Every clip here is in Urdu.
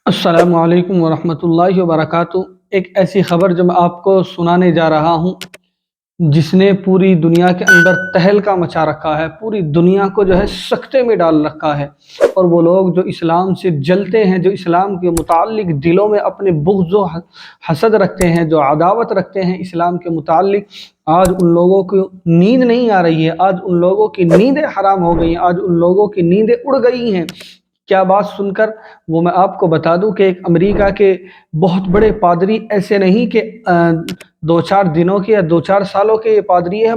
السلام علیکم ورحمۃ اللہ وبرکاتہ۔ ایک ایسی خبر جو میں آپ کو سنانے جا رہا ہوں جس نے پوری دنیا کے اندر تہلکہ مچا رکھا ہے، پوری دنیا کو جو ہے سکتے میں ڈال رکھا ہے۔ اور وہ لوگ جو اسلام سے جلتے ہیں، جو اسلام کے متعلق دلوں میں اپنے بغض و حسد رکھتے ہیں، جو عداوت رکھتے ہیں اسلام کے متعلق، آج ان لوگوں کو نیند نہیں آ رہی ہے، آج ان لوگوں کی نیندیں حرام ہو گئی ہیں، آج ان لوگوں کی نیندیں اڑ گئی ہیں۔ کیا بات سن کر وہ میں آپ کو بتا دوں کہ ایک امریکہ کے بہت بڑے پادری، ایسے نہیں کہ دو چار دنوں کے یا دو چار سالوں کے یہ پادری ہیں،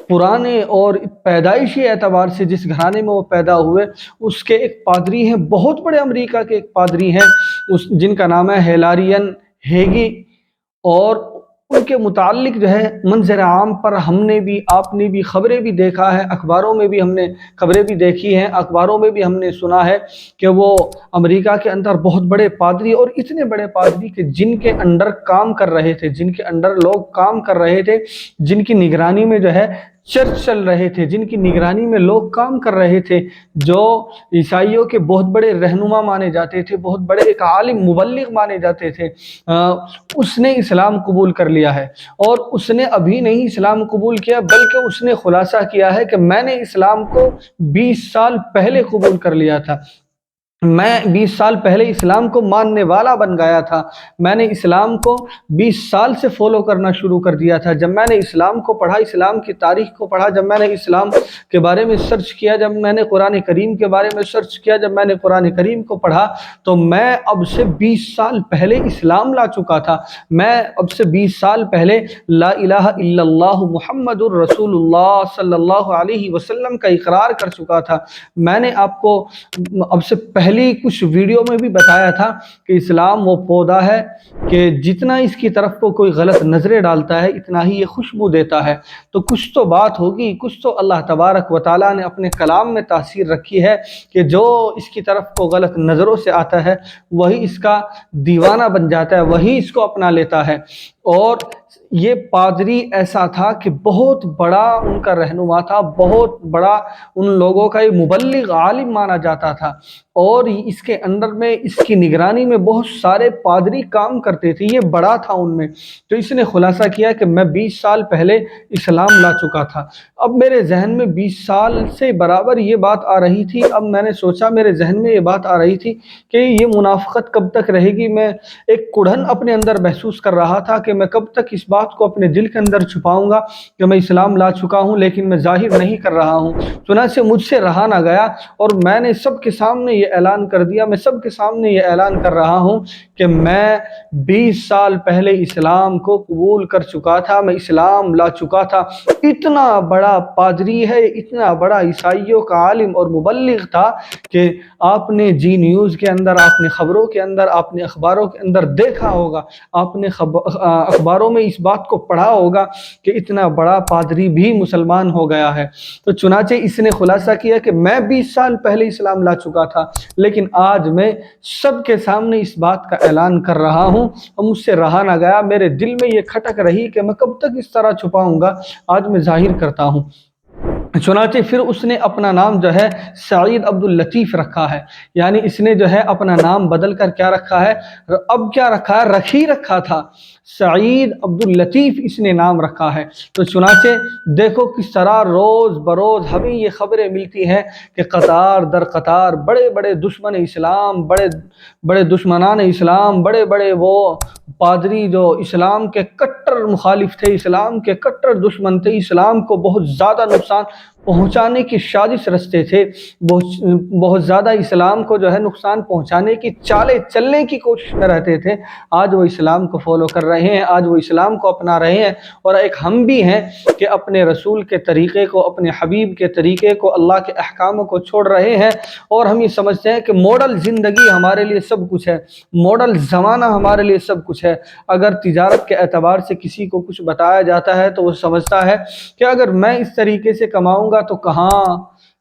پرانے اور پیدائشی اعتبار سے جس گھرانے میں وہ پیدا ہوئے اس کے ایک پادری ہیں، بہت بڑے امریکہ کے ایک پادری ہیں جن کا نام ہے ہیلارین ہیگی۔ اور ان کے متعلق جو ہے منظر عام پر ہم نے بھی، آپ نے بھی خبریں بھی دیکھا ہے، اخباروں میں بھی ہم نے خبریں بھی دیکھی ہیں، اخباروں میں بھی ہم نے سنا ہے کہ وہ امریکہ کے اندر بہت بڑے پادری، اور اتنے بڑے پادری کہ جن کے انڈر کام کر رہے تھے، جن کے انڈر لوگ کام کر رہے تھے، جن کی نگرانی میں جو ہے چرچ چل رہے تھے، جن کی نگرانی میں لوگ کام کر رہے تھے، جو عیسائیوں کے بہت بڑے رہنما مانے جاتے تھے، بہت بڑے ایک عالم مبلغ مانے جاتے تھے، اس نے اسلام قبول کر لیا ہے۔ اور اس نے ابھی نہیں اسلام قبول کیا، بلکہ اس نے خلاصہ کیا ہے کہ میں نے اسلام کو 20 سال پہلے قبول کر لیا تھا، میں 20 سال پہلے اسلام کو ماننے والا بن گیا تھا، میں نے اسلام کو 20 سال سے فالو کرنا شروع کر دیا تھا۔ جب میں نے اسلام کو پڑھا، اسلام کی تاریخ کو پڑھا، جب میں نے اسلام کے بارے میں سرچ کیا، جب میں نے قرآن کریم کے بارے میں سرچ کیا، جب میں نے قرآن کریم کو پڑھا، تو میں اب سے 20 سال پہلے اسلام لا چکا تھا، میں اب سے 20 سال پہلے لا الہ الا اللہ محمد الرسول اللہ صلی اللہ علیہ وسلم کا اقرار کر چکا تھا۔ میں نے آپ کو اب سے پہلی کچھ ویڈیو میں بھی بتایا تھا کہ اسلام وہ پودا ہے کہ جتنا اس کی طرف کو کوئی غلط نظریں ڈالتا ہے اتنا ہی یہ خوشبو دیتا ہے۔ تو کچھ تو بات ہوگی، کچھ تو اللہ تبارک و تعالیٰ نے اپنے کلام میں تاثیر رکھی ہے کہ جو اس کی طرف کو غلط نظروں سے آتا ہے وہی اس کا دیوانہ بن جاتا ہے، وہی اس کو اپنا لیتا ہے۔ اور یہ پادری ایسا تھا کہ بہت بڑا ان کا رہنما تھا، بہت بڑا ان لوگوں کا یہ مبلغ عالم مانا جاتا تھا، اور اس کے اندر میں اس کی نگرانی میں بہت سارے پادری کام کرتے تھے، یہ بڑا تھا ان میں۔ تو اس نے خلاصہ کیا کہ میں 20 سال پہلے اسلام لا چکا تھا۔ اب میرے ذہن میں 20 سال سے برابر یہ بات آ رہی تھی، اب میں نے سوچا، میرے ذہن میں یہ بات آ رہی تھی کہ یہ منافقت کب تک رہے گی۔ میں ایک کڑھن اپنے اندر محسوس کر رہا تھا کہ میں کب تک اس بات کو اپنے دل کے اندر چھپاؤں گا کہ میں اسلام لا چکا ہوں لیکن میں ظاہر نہیں کر رہا ہوں۔ چنانچہ مجھ سے رہا نہ گیا اور میں نے سب کے سامنے یہ اعلان کر دیا، میں سب کے سامنے یہ اعلان کر رہا ہوں کہ میں 20 سال پہلے اسلام کو قبول کر چکا تھا، میں اسلام لا چکا تھا۔ اتنا بڑا پادری ہے، اتنا بڑا عیسائیوں کا عالم اور مبلغ تھا کہ آپ نے جی نیوز کے اندر، آپ نے خبروں کے اندر، آپ نے اخباروں کے اندر دیکھا ہوگا، آپ نے اخباروں میں اس بات کو پڑھا ہوگا کہ اتنا بڑا پادری بھی مسلمان ہو گیا ہے۔ تو چنانچہ اس نے خلاصہ کیا کہ میں 20 سال پہلے اسلام لا چکا تھا، لیکن آج میں سب کے سامنے اس بات کا اعلان کر رہا ہوں اور مجھ سے رہا نہ گیا، میرے دل میں یہ کھٹک رہی کہ میں کب تک اس طرح چھپاؤں گا، آج میں ظاہر کرتا ہوں۔ چنانچہ پھر اس نے اپنا نام جو ہے سعید عبداللطیف رکھا ہے، یعنی اس نے جو ہے اپنا نام بدل کر کیا رکھا ہے، اب کیا رکھا ہے، رکھ ہی رکھا تھا، سعید عبداللطیف اس نے نام رکھا ہے۔ تو چنانچہ دیکھو کس طرح روز بروز ہمیں یہ خبریں ملتی ہیں کہ قطار در قطار بڑے بڑے دشمن اسلام، بڑے بڑے دشمنان اسلام، بڑے بڑے وہ پادری جو اسلام کے کٹر مخالف تھے، اسلام کے کٹر دشمن تھے، اسلام کو بہت زیادہ نقصان پہنچانے کی سازش رچتے تھے، بہت زیادہ اسلام کو جو ہے نقصان پہنچانے کی چالیں چلنے کی کوشش میں رہتے تھے، آج وہ اسلام کو فالو کر رہے ہیں، آج وہ اسلام کو اپنا رہے ہیں۔ اور ایک ہم بھی ہیں کہ اپنے رسول کے طریقے کو، اپنے حبیب کے طریقے کو، اللہ کے احکاموں کو چھوڑ رہے ہیں، اور ہم یہ سمجھتے ہیں کہ ماڈل زندگی ہمارے لیے سب کچھ ہے، ماڈل زمانہ ہمارے لیے سب کچھ ہے۔ اگر تجارت کے اعتبار سے کسی کو کچھ بتایا جاتا ہے تو وہ سمجھتا ہے کہ اگر میں اس طریقے سے کماؤں گا تو کہاں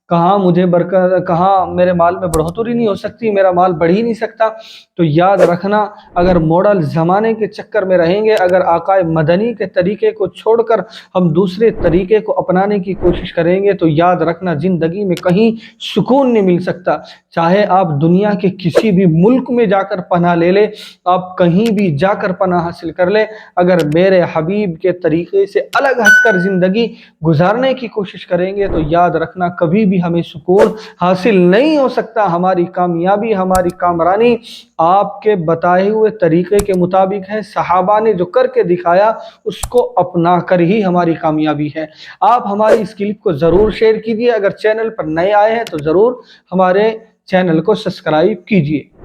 کہاں کہاں میرے مال میں بڑھوتری نہیں ہو سکتی، میرا مال بڑھ ہی نہیں سکتا۔ تو یاد رکھنا، اگر ماڈل زمانے کے چکر میں رہیں گے، اگر آقا مدنی کے طریقے کو چھوڑ کر ہم دوسرے طریقے کو اپنانے کی کوشش کریں گے، تو یاد رکھنا زندگی میں کہیں سکون نہیں مل سکتا۔ چاہے آپ دنیا کے کسی بھی ملک میں جا کر پناہ لے لیں، آپ کہیں بھی جا کر پناہ حاصل کر لیں، اگر میرے حبیب کے طریقے سے الگ ہٹ کر زندگی گزارنے کی کوشش کریں گے، تو یاد رکھنا کبھی بھی ہمیں سکون حاصل نہیں ہو سکتا۔ ہماری کامیابی، ہماری کامرانی آپ کے بتائے ہوئے طریقے کے مطابق ہے۔ صحابہ نے جو کر کے دکھایا، اس کو اپنا کر ہی ہماری کامیابی ہے۔ آپ ہماری اس کلپ کو ضرور شیئر کیجیے، اگر چینل پر نئے آئے ہیں تو ضرور ہمارے چینل کو سبسکرائب کیجیے۔